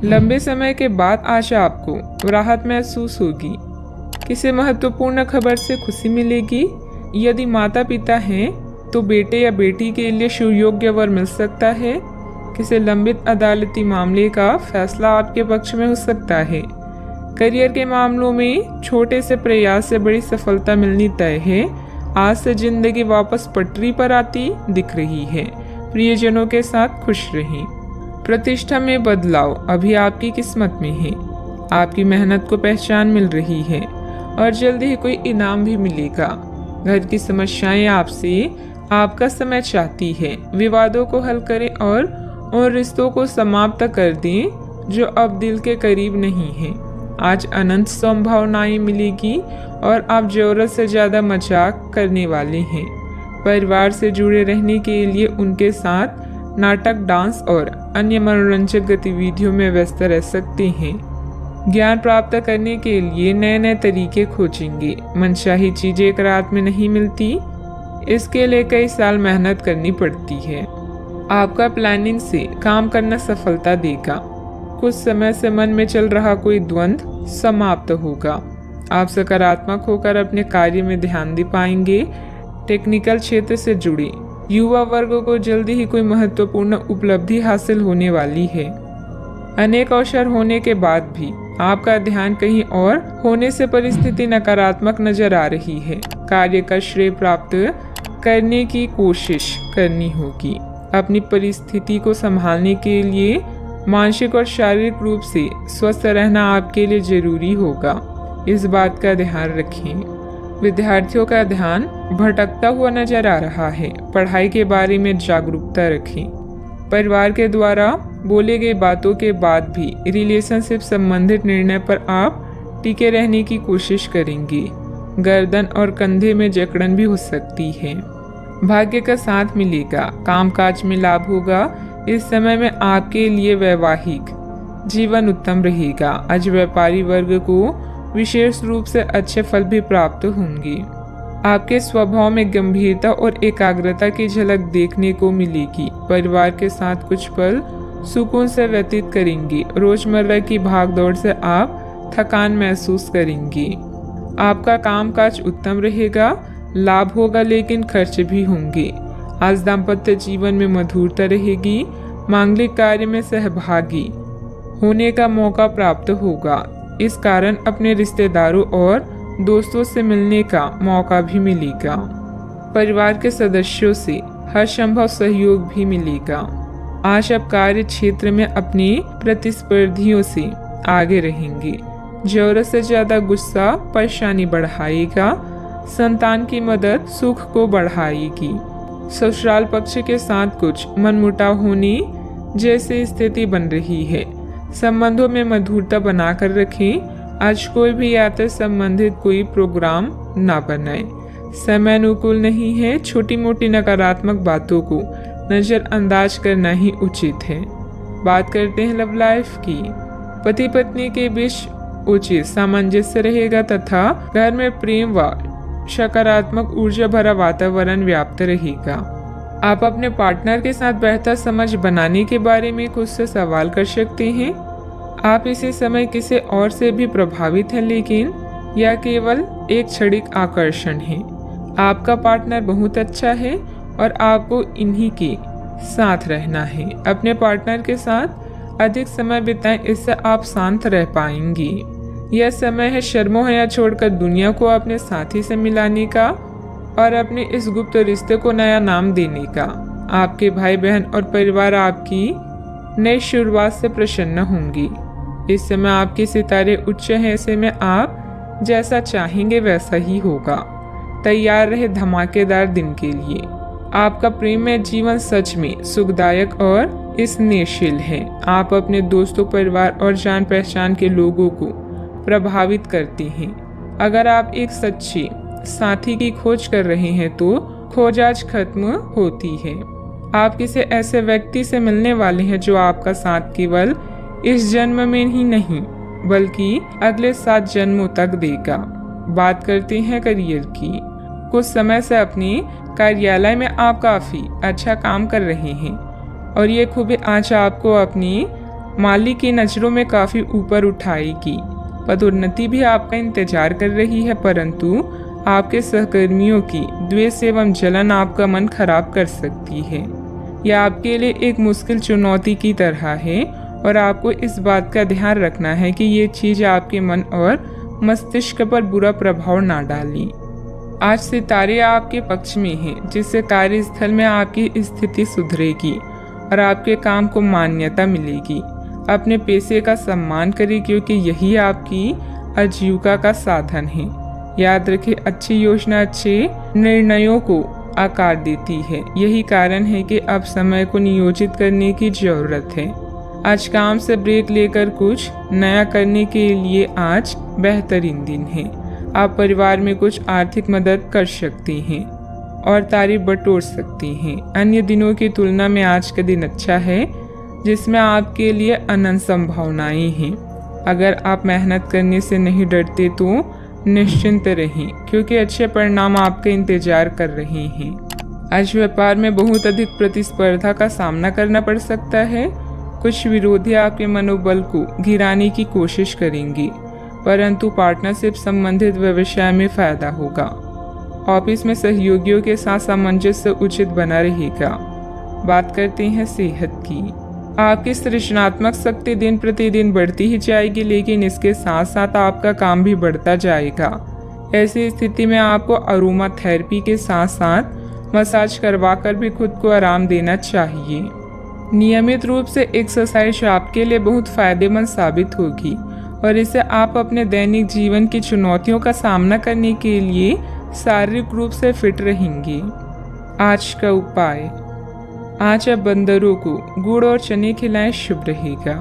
लंबे समय के बाद आज आपको राहत महसूस होगी। किसी महत्वपूर्ण खबर से खुशी मिलेगी। यदि माता पिता हैं तो बेटे या बेटी के लिए सुयोग्य वर मिल सकता है। किसी लंबित अदालती मामले का फैसला आपके पक्ष में हो सकता है। करियर के मामलों में छोटे से प्रयास से बड़ी सफलता मिलनी तय है। आज से जिंदगी वापस पटरी पर आती दिख रही है। प्रियजनों के साथ खुश रहें। प्रतिष्ठा में बदलाव अभी आपकी किस्मत में है। आपकी मेहनत को पहचान मिल रही है और जल्दी ही कोई इनाम भी मिलेगा। घर की समस्याएं आपसे आपका समय चाहती है। विवादों को हल करें और उन रिश्तों को समाप्त कर दें जो अब दिल के करीब नहीं है। आज अनंत संभावनाएं मिलेगी और आप जरूरत से ज्यादा मजाक करने वाले हैं। परिवार से जुड़े रहने के लिए उनके साथ नाटक, डांस और अन्य मनोरंजक गतिविधियों में व्यस्त रह सकते हैं। ज्ञान प्राप्त करने के लिए नए नए तरीके खोजेंगे। मनचाही चीजें एक रात में नहीं मिलती, इसके लिए कई साल मेहनत करनी पड़ती है। आपका प्लानिंग से काम करना सफलता देगा। कुछ समय से मन में चल रहा कोई द्वंद्व समाप्त होगा। आप सकारात्मक होकर अपने कार्य में ध्यान दे पाएंगे। टेक्निकल क्षेत्र से जुड़े युवा वर्ग को जल्दी ही कोई महत्वपूर्ण उपलब्धि हासिल होने वाली है। अनेक अवसर होने के बाद भी आपका ध्यान कहीं और होने से परिस्थिति नकारात्मक नजर आ रही है। कार्य का श्रेय प्राप्त करने की कोशिश करनी होगी। अपनी परिस्थिति को संभालने के लिए मानसिक और शारीरिक रूप से स्वस्थ रहना आपके लिए जरूरी होगा। इस बात का ध्यान रखें। विद्यार्थियों का ध्यान भटकता हुआ नजर आ रहा है। पढ़ाई के बारे में जागरूकता रखें। परिवार के द्वारा बोले गई बातों के बाद भी रिलेशनशिप संबंधित निर्णय पर आप टिके रहने की कोशिश करेंगे। गर्दन और कंधे में जकड़न भी हो सकती है। भाग्य का साथ मिलेगा। कामकाज में लाभ होगा। इस समय में आपके लिए वैवाहिक जीवन उत्तम रहेगा। आज व्यापारी वर्ग को विशेष रूप से अच्छे फल भी प्राप्त होंगे। आपके स्वभाव में गंभीरता और एकाग्रता की झलक देखने को मिलेगी। परिवार के साथ कुछ पल सुकून से व्यतीत करेंगे। रोजमर्रा की भागदौड़ से आप थकान महसूस करेंगे। आपका कामकाज उत्तम रहेगा। लाभ होगा लेकिन खर्च भी होंगे। आज दाम्पत्य जीवन में मधुरता रहेगी। मांगलिक कार्य में सहभागी होने का मौका प्राप्त होगा। इस कारण अपने रिश्तेदारों और दोस्तों से मिलने का मौका भी मिलेगा। परिवार के सदस्यों से हर संभव सहयोग भी मिलेगा। आज आप कार्य क्षेत्र में अपने प्रतिस्पर्धियों से आगे रहेंगे। जरूरत से ज्यादा गुस्सा परेशानी बढ़ाएगा। संतान की मदद सुख को बढ़ाएगी। ससुराल पक्ष के साथ कुछ मनमुटाव होने जैसी स्थिति बन रही है। संबंधों में मधुरता बनाकर रखें। आज कोई भी यात्रा संबंधित कोई प्रोग्राम ना बनाए। समय अनुकूल नहीं है। छोटी मोटी नकारात्मक बातों को नजरअंदाज करना ही उचित है। बात करते हैं लव लाइफ की। पति पत्नी के बीच उचित सामंजस्य रहेगा तथा घर में प्रेम व सकारात्मक ऊर्जा भरा वातावरण व्याप्त रहेगा। आप अपने पार्टनर के साथ बेहतर समझ बनाने के बारे में खुद से सवाल कर सकते हैं। आप इसी समय किसी और से भी प्रभावित हैं, लेकिन यह केवल एक क्षणिक आकर्षण है। आपका पार्टनर बहुत अच्छा है और आपको इन्हीं के साथ रहना है। अपने पार्टनर के साथ अधिक समय बिताएं, इससे आप शांत रह पाएंगे। यह समय है शर्मोहया छोड़कर दुनिया को अपने साथी से मिलाने का और अपने इस गुप्त रिश्ते को नया नाम देने का। आपके भाई बहन और परिवार आपकी नई शुरुआत से प्रसन्न होंगी। इस समय आपके सितारे उच्च हैं, ऐसे में आप जैसा चाहेंगे वैसा ही होगा। तैयार रहे धमाकेदार दिन के लिए। आपका प्रेममय जीवन सच में सुखदायक और स्नेहशील है। आप अपने दोस्तों, परिवार और जान पहचान के लोगों को प्रभावित करते हैं। अगर आप एक सच्चे साथी की खोज कर रहे हैं तो खोज आज खत्म होती है। आप किसी ऐसे व्यक्ति से मिलने वाले हैं जो आपका साथ केवल इस जन्म में ही नहीं बल्कि अगले 7 जन्मों तक देगा। बात करते हैं करियर की। कुछ समय से अपने कार्यालय में आप काफी अच्छा काम कर रहे हैं और ये खूबी आज आपको अपनी मालिक की नज़रों में काफ़ी ऊपर उठाएगी। पदोन्नति भी आपका इंतजार कर रही है, परंतु आपके सहकर्मियों की द्वेष एवं जलन आपका मन खराब कर सकती है। यह आपके लिए एक मुश्किल चुनौती की तरह है और आपको इस बात का ध्यान रखना है कि ये चीज़ आपके मन और मस्तिष्क पर बुरा प्रभाव ना डालें। आज सितारे आपके पक्ष में हैं, जिससे कार्यस्थल में आपकी स्थिति सुधरेगी और आपके काम को मान्यता मिलेगी। अपने पेशे का सम्मान करें, क्योंकि यही आपकी आजीविका का साधन है। याद रखें, अच्छी योजना अच्छे निर्णयों को आकार देती है। यही कारण है कि अब समय को नियोजित करने की जरूरत है। आज काम से ब्रेक लेकर कुछ नया करने के लिए आज बेहतरीन दिन है। आप परिवार में कुछ आर्थिक मदद कर सकती हैं और तारीफ बटोर सकती हैं। अन्य दिनों की तुलना में आज का दिन अच्छा है, जिसमें आपके लिए अनंत संभावनाएं हैं। अगर आप मेहनत करने से नहीं डरते तो निश्चिंत रहें, क्योंकि अच्छे परिणाम आपका इंतजार कर रहे हैं। आज व्यापार में बहुत अधिक प्रतिस्पर्धा का सामना करना पड़ सकता है। कुछ विरोधी आपके मनोबल को गिराने की कोशिश करेंगे, परंतु पार्टनरशिप संबंधित व्यवसाय में फायदा होगा। ऑफिस में सहयोगियों के साथ सामंजस्य उचित बना रहेगा। बात करते हैं सेहत की। आपकी सृजनात्मक शक्ति दिन प्रतिदिन बढ़ती ही जाएगी, लेकिन इसके साथ साथ आपका काम भी बढ़ता जाएगा। ऐसी स्थिति में आपको अरोमा थेरेपी के साथ साथ मसाज करवाकर भी खुद को आराम देना चाहिए। नियमित रूप से एक्सरसाइज आपके लिए बहुत फायदेमंद साबित होगी और इससे आप अपने दैनिक जीवन की चुनौतियों का सामना करने के लिए शारीरिक रूप से फिट रहेंगे। आज का उपाय, आज आप बंदरों को गुड़ और चने खिलाएं, शुभ रहेगा।